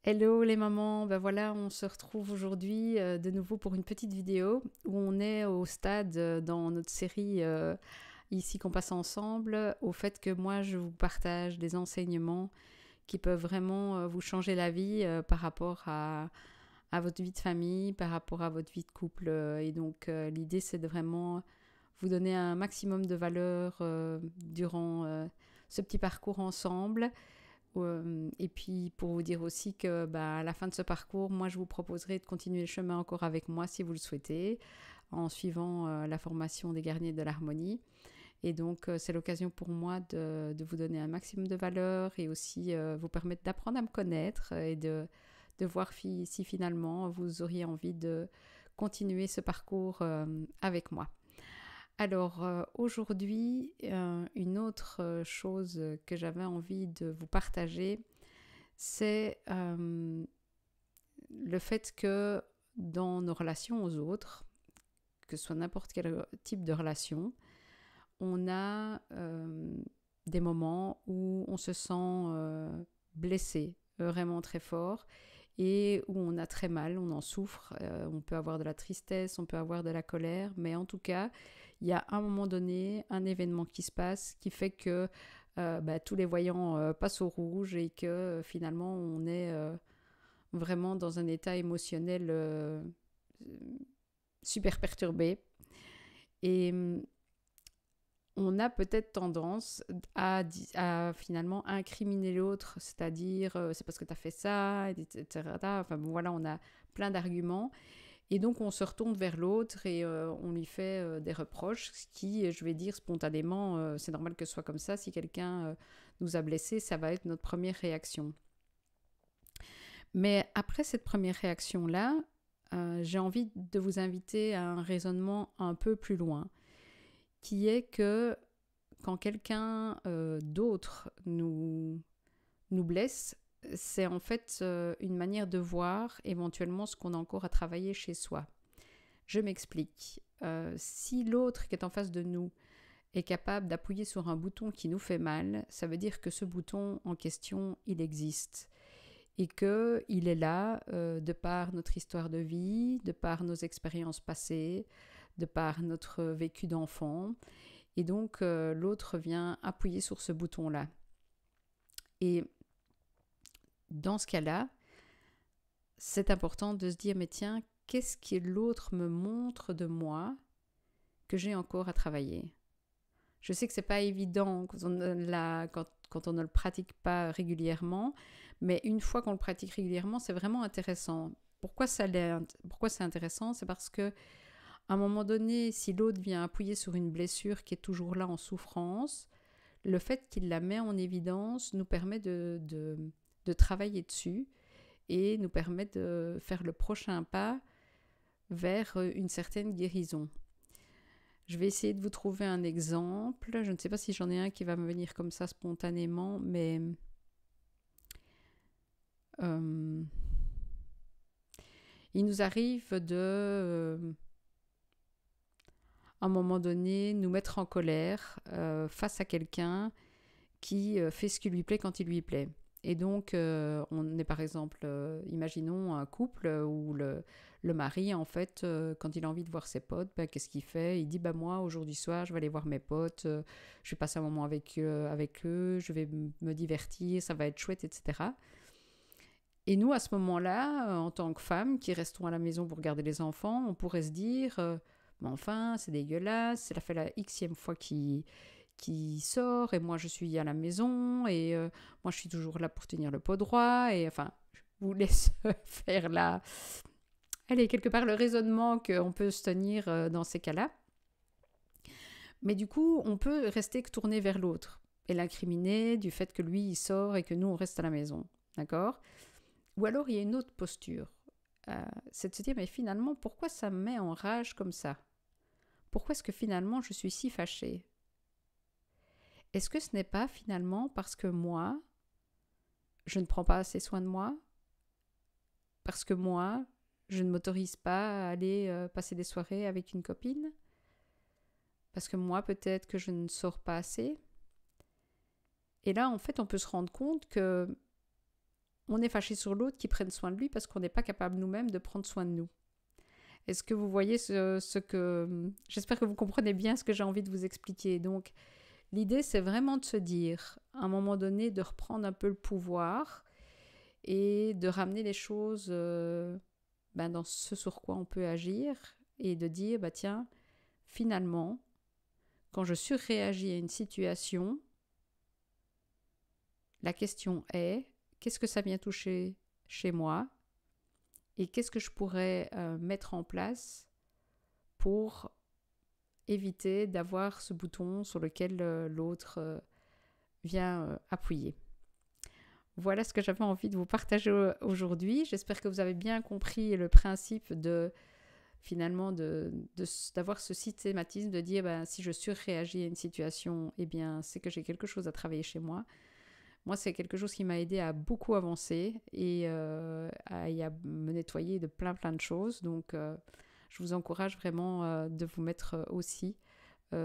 Hello les mamans, ben voilà, on se retrouve aujourd'hui de nouveau pour une petite vidéo où on est au stade dans notre série ici qu'on passe ensemble, au fait que moi je vous partage des enseignements qui peuvent vraiment vous changer la vie par rapport à votre vie de famille, par rapport à votre vie de couple. Et donc l'idée c'est de vraiment vous donner un maximum de valeur durant ce petit parcours ensemble. Et puis pour vous dire aussi que à la fin de ce parcours, moi je vous proposerai de continuer le chemin encore avec moi si vous le souhaitez, en suivant la formation des gardiens de l'harmonie. Et donc c'est l'occasion pour moi de vous donner un maximum de valeur et aussi vous permettre d'apprendre à me connaître et de voir si finalement vous auriez envie de continuer ce parcours avec moi. Alors aujourd'hui, une autre chose que j'avais envie de vous partager, c'est le fait que dans nos relations aux autres, que ce soit n'importe quel type de relation, on a des moments où on se sent blessé, vraiment très fort, et où on a très mal, on en souffre, on peut avoir de la tristesse, on peut avoir de la colère, mais en tout cas, il y a un moment donné, un événement qui se passe qui fait que tous les voyants passent au rouge et que finalement on est vraiment dans un état émotionnel super perturbé. Et on a peut-être tendance à finalement incriminer l'autre, c'est-à-dire c'est parce que tu as fait ça, etc. Enfin bon, voilà, on a plein d'arguments. Et donc on se retourne vers l'autre et on lui fait des reproches, ce qui, je vais dire spontanément, c'est normal que ce soit comme ça. Si quelqu'un nous a blessés, ça va être notre première réaction. Mais après cette première réaction-là, j'ai envie de vous inviter à un raisonnement un peu plus loin, qui est que quand quelqu'un d'autre nous blesse, c'est en fait une manière de voir éventuellement ce qu'on a encore à travailler chez soi. Je m'explique. Si l'autre qui est en face de nous est capable d'appuyer sur un bouton qui nous fait mal, ça veut dire que ce bouton en question, il existe. Et qu'il est là de par notre histoire de vie, de par nos expériences passées, de par notre vécu d'enfant. Et donc, l'autre vient appuyer sur ce bouton-là. Et dans ce cas-là, c'est important de se dire, mais tiens, qu'est-ce que l'autre me montre de moi que j'ai encore à travailler? Je sais que ce n'est pas évident quand on ne le pratique pas régulièrement, mais une fois qu'on le pratique régulièrement, c'est vraiment intéressant. Pourquoi c'est intéressant? C'est parce que à un moment donné, si l'autre vient appuyer sur une blessure qui est toujours là en souffrance, le fait qu'il la met en évidence nous permet de travailler dessus et nous permet de faire le prochain pas vers une certaine guérison. Je vais essayer de vous trouver un exemple. Je ne sais pas si j'en ai un qui va me venir comme ça spontanément, mais il nous arrive de, à un moment donné, nous mettre en colère face à quelqu'un qui fait ce qui lui plaît quand il lui plaît. Et donc, on est par exemple, imaginons un couple où le mari, en fait, quand il a envie de voir ses potes, qu'est-ce qu'il fait? Il dit, moi, aujourd'hui soir, je vais aller voir mes potes, je vais passer un moment avec eux, je vais me divertir, ça va être chouette, etc. Et nous, à ce moment-là, en tant que femmes qui restons à la maison pour garder les enfants, on pourrait se dire, mais enfin, c'est dégueulasse, c'est la xème fois qui sort et moi je suis à la maison et moi je suis toujours là pour tenir le pot droit et enfin je vous laisse faire là allez quelque part le raisonnement qu'on peut se tenir dans ces cas-là, mais du coup on peut rester que tourné vers l'autre et l'incriminer du fait que lui il sort et que nous on reste à la maison, d'accord? Ou alors il y a une autre posture, c'est de se dire mais finalement pourquoi ça me met en rage comme ça? Pourquoi est-ce que finalement je suis si fâchée? Est-ce que ce n'est pas finalement parce que moi, je ne prends pas assez soin de moi? Parce que moi, je ne m'autorise pas à aller passer des soirées avec une copine? Parce que moi, peut-être que je ne sors pas assez? Et là, en fait, on peut se rendre compte que on est fâché sur l'autre qui prenne soin de lui parce qu'on n'est pas capable nous-mêmes de prendre soin de nous. Est-ce que vous voyez ce que... J'espère que vous comprenez bien ce que j'ai envie de vous expliquer. Donc, l'idée, c'est vraiment de se dire, à un moment donné, de reprendre un peu le pouvoir et de ramener les choses dans ce sur quoi on peut agir et de dire, tiens, finalement, quand je surréagis à une situation, la question est, qu'est-ce que ça vient toucher chez moi et qu'est-ce que je pourrais mettre en place pour éviter d'avoir ce bouton sur lequel l'autre vient appuyer. Voilà ce que j'avais envie de vous partager aujourd'hui. J'espère que vous avez bien compris le principe de finalement d'avoir ce systématisme de dire si je surréagis à une situation, eh bien c'est que j'ai quelque chose à travailler chez moi. Moi, c'est quelque chose qui m'a aidé à beaucoup avancer et à me nettoyer de plein de choses. Donc, je vous encourage vraiment de vous mettre aussi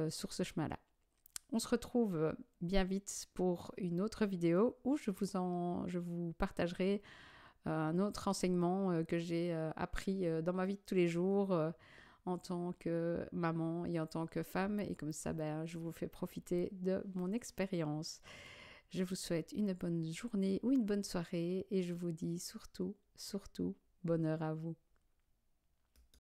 sur ce chemin-là. On se retrouve bien vite pour une autre vidéo où je vous partagerai un autre enseignement que j'ai appris dans ma vie de tous les jours en tant que maman et en tant que femme. Et comme ça, je vous fais profiter de mon expérience. Je vous souhaite une bonne journée ou une bonne soirée et je vous dis surtout, bonheur à vous.